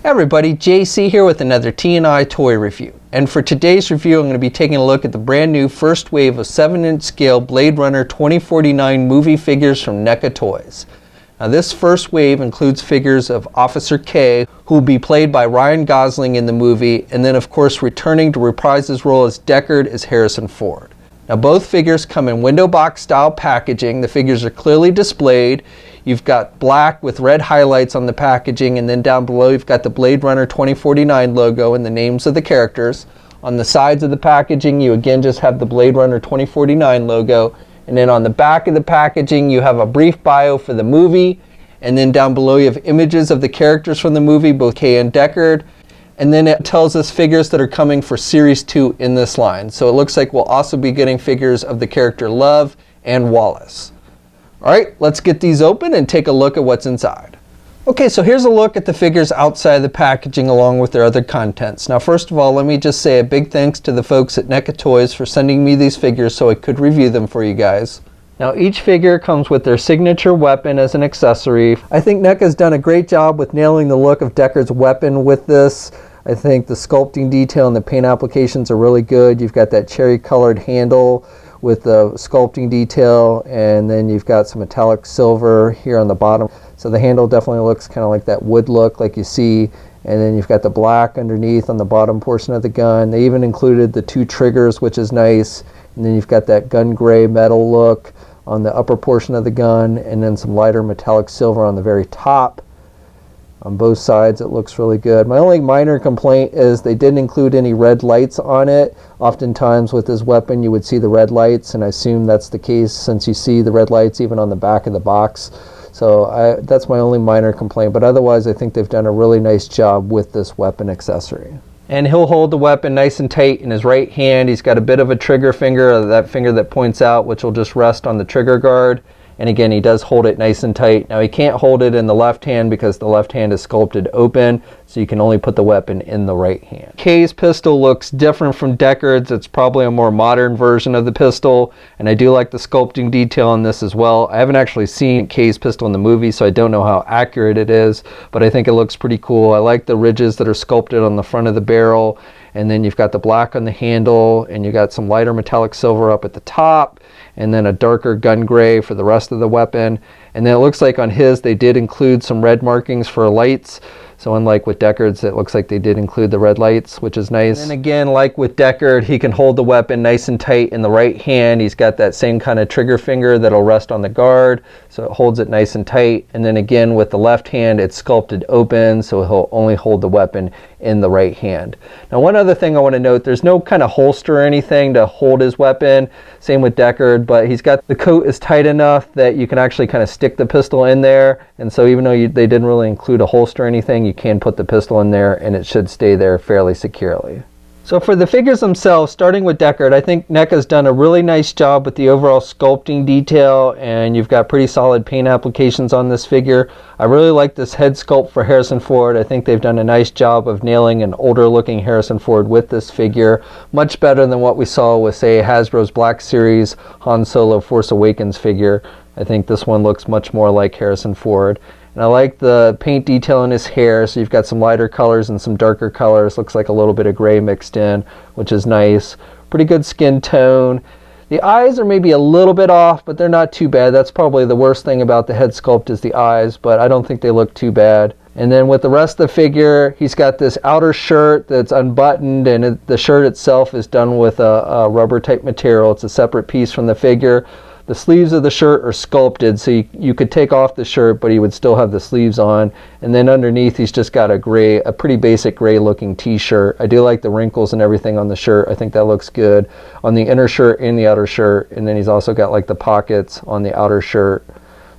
Hey everybody, JC here with another T&I toy review. And for today's review, I'm going to be taking a look at the brand new first wave of 7-inch scale Blade Runner 2049 movie figures from NECA Toys. Now this first wave includes figures of Officer K, who will be played by Ryan Gosling in the movie, and then of course returning to reprise his role as Deckard is Harrison Ford. Now both figures come in window box style packaging. The figures are clearly displayed. You've got black with red highlights on the packaging, and then down below you've got the Blade Runner 2049 logo and the names of the characters. On the sides of the packaging you again just have the Blade Runner 2049 logo, and then on the back of the packaging you have a brief bio for the movie, and then down below you have images of the characters from the movie, both Kay and Deckard. And then it tells us figures that are coming for Series 2 in this line. So it looks like we'll also be getting figures of the character Love and Wallace. Alright, let's get these open and take a look at what's inside. Okay, so here's a look at the figures outside the packaging along with their other contents. Now first of all, let me just say a big thanks to the folks at NECA Toys for sending me these figures so I could review them for you guys. Now each figure comes with their signature weapon as an accessory. I think NECA's done a great job with nailing the look of Deckard's weapon with this. I think the sculpting detail and the paint applications are really good. You've got that cherry colored handle with the sculpting detail, and then you've got some metallic silver here on the bottom. So the handle definitely looks kind of like that wood look like you see, and then you've got the black underneath on the bottom portion of the gun. They even included the two triggers, which is nice, and then you've got that gun gray metal look on the upper portion of the gun, and then some lighter metallic silver on the very top. On both sides it looks really good. My only minor complaint is they didn't include any red lights on it. Oftentimes with this weapon you would see the red lights, and I assume that's the case since you see the red lights even on the back of the box. So that's my only minor complaint, but otherwise I think they've done a really nice job with this weapon accessory. And he'll hold the weapon nice and tight in his right hand. He's got a bit of a trigger finger, that finger that points out, which will just rest on the trigger guard. And again, he does hold it nice and tight. Now he can't hold it in the left hand because the left hand is sculpted open, so you can only put the weapon in the right hand. Kay's pistol looks different from Deckard's. It's probably a more modern version of the pistol, and I do like the sculpting detail on this as well. I haven't actually seen Kay's pistol in the movie, so I don't know how accurate it is, but I think it looks pretty cool. I like the ridges that are sculpted on the front of the barrel, and then you've got the black on the handle, and you got some lighter metallic silver up at the top, and then a darker gun gray for the rest of the weapon. And then it looks like on his they did include some red markings for lights. So unlike with Deckard's, it looks like they did include the red lights, which is nice. And again, like with Deckard, he can hold the weapon nice and tight in the right hand. He's got that same kind of trigger finger that'll rest on the guard, so it holds it nice and tight. And then again, with the left hand, it's sculpted open, so he'll only hold the weapon in the right hand. Now one other thing I want to note, there's no kind of holster or anything to hold his weapon. Same with Deckard, but he's got the coat is tight enough that you can actually kind of stick the pistol in there. And so even though they didn't really include a holster or anything, you can put the pistol in there and it should stay there fairly securely. So for the figures themselves, starting with Deckard, I think NECA's done a really nice job with the overall sculpting detail, and you've got pretty solid paint applications on this figure. I really like this head sculpt for Harrison Ford. I think they've done a nice job of nailing an older looking Harrison Ford with this figure. Much better than what we saw with, say, Hasbro's Black Series Han Solo Force Awakens figure. I think this one looks much more like Harrison Ford. And I like the paint detail in his hair, so you've got some lighter colors and some darker colors. Looks like a little bit of gray mixed in, which is nice. Pretty good skin tone. The eyes are maybe a little bit off, but they're not too bad. That's probably the worst thing about the head sculpt is the eyes, but I don't think they look too bad. And then with the rest of the figure, he's got this outer shirt that's unbuttoned, and the shirt itself is done with a rubber type material. It's a separate piece from the figure. The sleeves of the shirt are sculpted, so you could take off the shirt, but he would still have the sleeves on. And then underneath, he's just got a pretty basic gray looking t-shirt. I do like the wrinkles and everything on the shirt. I think that looks good on the inner shirt and the outer shirt. And then he's also got like the pockets on the outer shirt.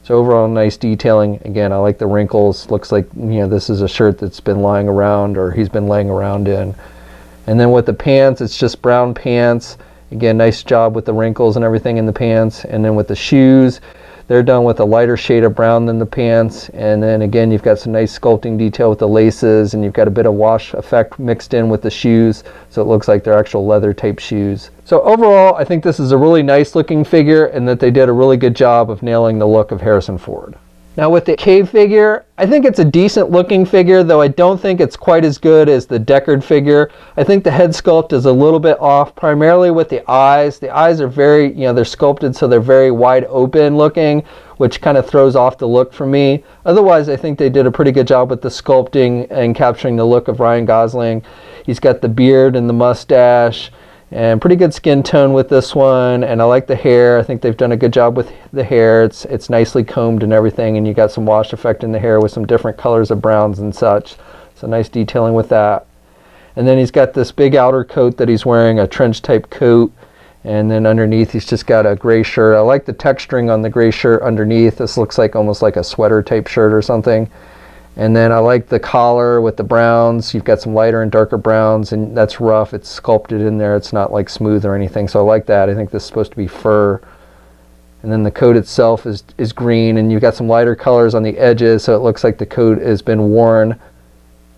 So overall, nice detailing. Again, I like the wrinkles. Looks like, you know, this is a shirt that's been lying around, or he's been laying around in. And then with the pants, it's just brown pants. Again, nice job with the wrinkles and everything in the pants. And then with the shoes, they're done with a lighter shade of brown than the pants. And then again, you've got some nice sculpting detail with the laces, and you've got a bit of wash effect mixed in with the shoes, so it looks like they're actual leather type shoes. So overall, I think this is a really nice looking figure, and that they did a really good job of nailing the look of Harrison Ford. Now with the Cave figure, I think it's a decent looking figure, though I don't think it's quite as good as the Deckard figure. I think the head sculpt is a little bit off, primarily with the eyes. The eyes are very, they're sculpted so they're very wide open looking, which kind of throws off the look for me. Otherwise, I think they did a pretty good job with the sculpting and capturing the look of Ryan Gosling. He's got the beard and the mustache, and pretty good skin tone with this one, and I like the hair. I think they've done a good job with the hair. It's nicely combed and everything, and you got some wash effect in the hair with some different colors of browns and such. So nice detailing with that. And then he's got this big outer coat that he's wearing, a trench type coat, and then underneath he's just got a gray shirt. I like the texturing on the gray shirt underneath. This looks like almost like a sweater type shirt or something. And then I like the collar with the browns. You've got some lighter and darker browns, and that's rough. It's sculpted in there. It's not like smooth or anything, so I like that. I think this is supposed to be fur. And then the coat itself is green, and you've got some lighter colors on the edges, so it looks like the coat has been worn.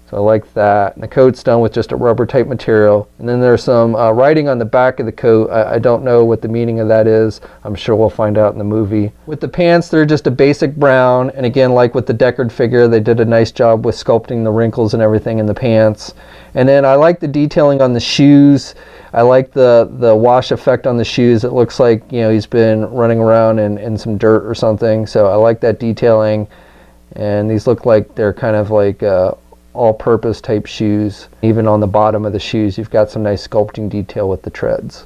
So I like that. And the coat's done with just a rubber type material. And then there's some writing on the back of the coat. I don't know what the meaning of that is. I'm sure we'll find out in the movie. With the pants, they're just a basic brown. And again, like with the Deckard figure, they did a nice job with sculpting the wrinkles and everything in the pants. And then I like the detailing on the shoes. I like the wash effect on the shoes. It looks like, he's been running around in some dirt or something. So I like that detailing. And these look like they're kind of like all-purpose type shoes. Even on the bottom of the shoes, you've got some nice sculpting detail with the treads.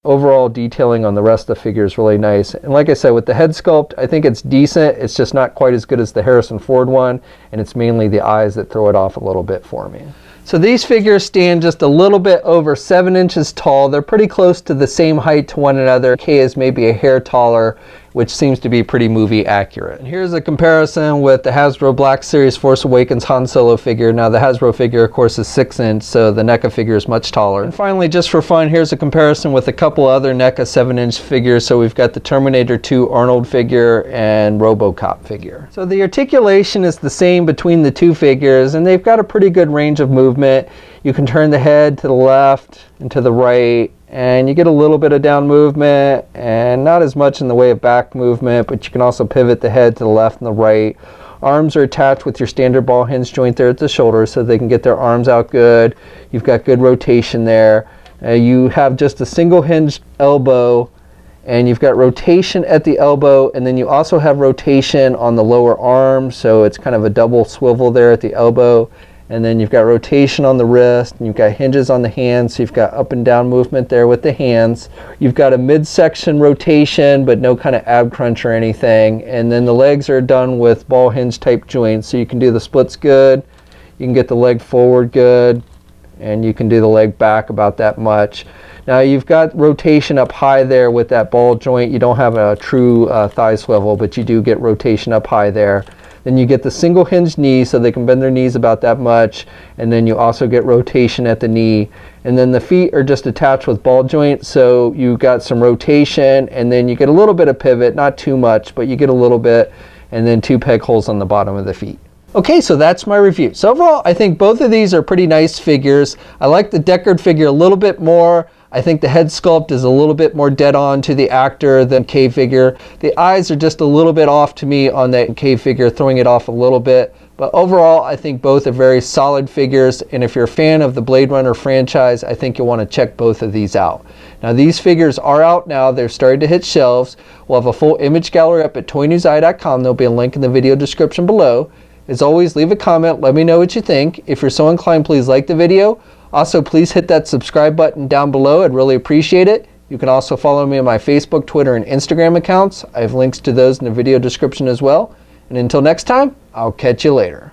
Overall detailing on the rest of the figure is really nice. And like I said, with the head sculpt, I think it's decent. It's just not quite as good as the Harrison Ford one, and it's mainly the eyes that throw it off a little bit for me. So these figures stand just a little bit over 7 inches tall. They're pretty close to the same height to one another. K is maybe a hair taller, which seems to be pretty movie accurate. And here's a comparison with the Hasbro Black Series Force Awakens Han Solo figure. Now the Hasbro figure, of course, is 6 inch, so the NECA figure is much taller. And finally, just for fun, here's a comparison with a couple other NECA 7-inch figures. So we've got the Terminator 2 Arnold figure and RoboCop figure. So the articulation is the same between the two figures, and they've got a pretty good range of movement. You can turn the head to the left and to the right, and you get a little bit of down movement and not as much in the way of back movement, but you can also pivot the head to the left and the right. Arms are attached with your standard ball hinge joint there at the shoulder so they can get their arms out good. You've got good rotation there. You have just a single hinged elbow, and you've got rotation at the elbow, and then you also have rotation on the lower arm, so it's kind of a double swivel there at the elbow. And then you've got rotation on the wrist, and you've got hinges on the hands, so you've got up and down movement there with the hands. You've got a midsection rotation, but no kind of ab crunch or anything. And then the legs are done with ball hinge type joints, so you can do the splits good, you can get the leg forward good, and you can do the leg back about that much. Now you've got rotation up high there with that ball joint. You don't have a true thigh swivel, but you do get rotation up high there. Then you get the single hinged knee, so they can bend their knees about that much, and then you also get rotation at the knee. And then the feet are just attached with ball joints, so you got some rotation, and then you get a little bit of pivot, not too much, but you get a little bit, and then 2 peg holes on the bottom of the feet. Okay, so that's my review. So overall, I think both of these are pretty nice figures. I like the Deckard figure a little bit more. I think the head sculpt is a little bit more dead on to the actor than Cave figure. The eyes are just a little bit off to me on that Cave figure, throwing it off a little bit. But overall, I think both are very solid figures. And if you're a fan of the Blade Runner franchise, I think you'll want to check both of these out. Now, these figures are out now. They're starting to hit shelves. We'll have a full image gallery up at toynewseye.com. There'll be a link in the video description below. As always, leave a comment. Let me know what you think. If you're so inclined, please like the video. Also, please hit that subscribe button down below. I'd really appreciate it. You can also follow me on my Facebook, Twitter, and Instagram accounts. I have links to those in the video description as well. And until next time, I'll catch you later.